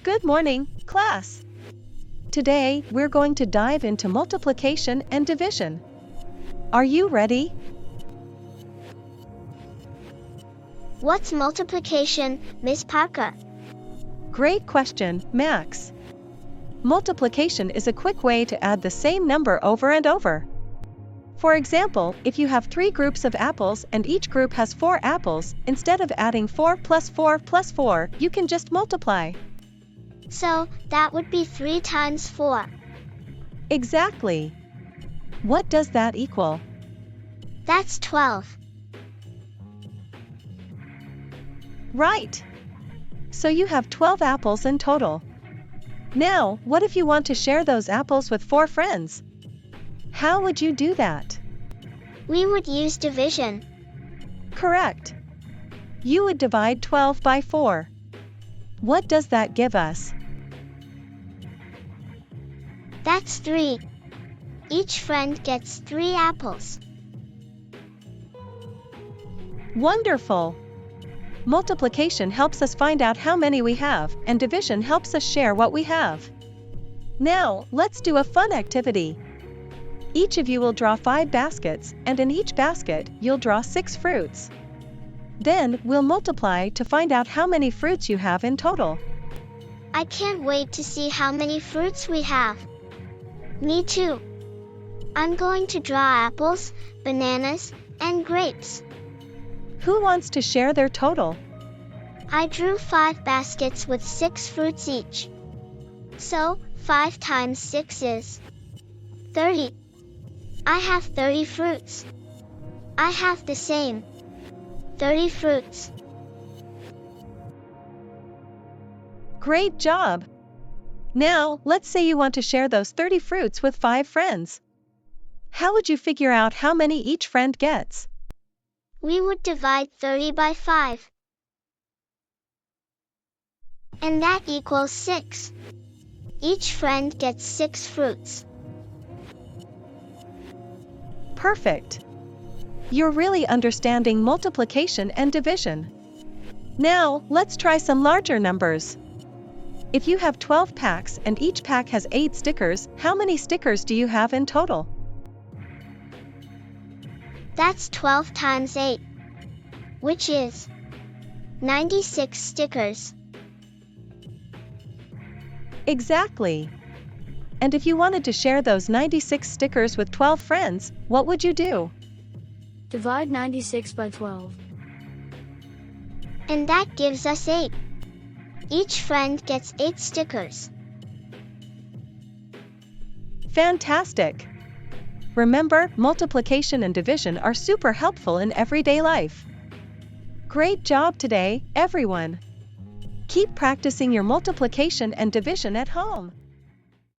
Good morning, class. Today, we're going to dive into multiplication and division. Are you ready? What's multiplication, Miss Parker? Great question, Max. Multiplication is a quick way to add the same number over and over. For example, if you have 3 groups of apples and each group has 4 apples, instead of adding 4 plus 4 plus 4, you can just multiply. So, that would be 3 times 4. Exactly. What does that equal? That's 12. Right. So you have 12 apples in total. Now, what if you want to share those apples with 4 friends? How would you do that? We would use division. Correct. You would divide 12 by 4. What does that give us? That's 3. Each friend gets 3 apples. Wonderful! Multiplication helps us find out how many we have, and division helps us share what we have. Now, let's do a fun activity. Each of you will draw 5 baskets, and in each basket, you'll draw 6 fruits. Then, we'll multiply to find out how many fruits you have in total. I can't wait to see how many fruits we have. Me too. I'm going to draw apples, bananas, and grapes. Who wants to share their total? I drew 5 baskets with 6 fruits each. So, 5 times 6 is 30. I have 30 fruits. I have the same 30 fruits. Great job! Now, let's say you want to share those 30 fruits with 5 friends. How would you figure out how many each friend gets? We would divide 30 by 5. And that equals 6. Each friend gets 6 fruits. Perfect! You're really understanding multiplication and division. Now, let's try some larger numbers. If you have 12 packs and each pack has 8 stickers, how many stickers do you have in total? That's 12 times 8, which is 96 stickers. Exactly. And if you wanted to share those 96 stickers with 12 friends, what would you do? Divide 96 by 12. And that gives us 8. Each friend gets 8 stickers. Fantastic! Remember, multiplication and division are super helpful in everyday life. Great job today, everyone! Keep practicing your multiplication and division at home.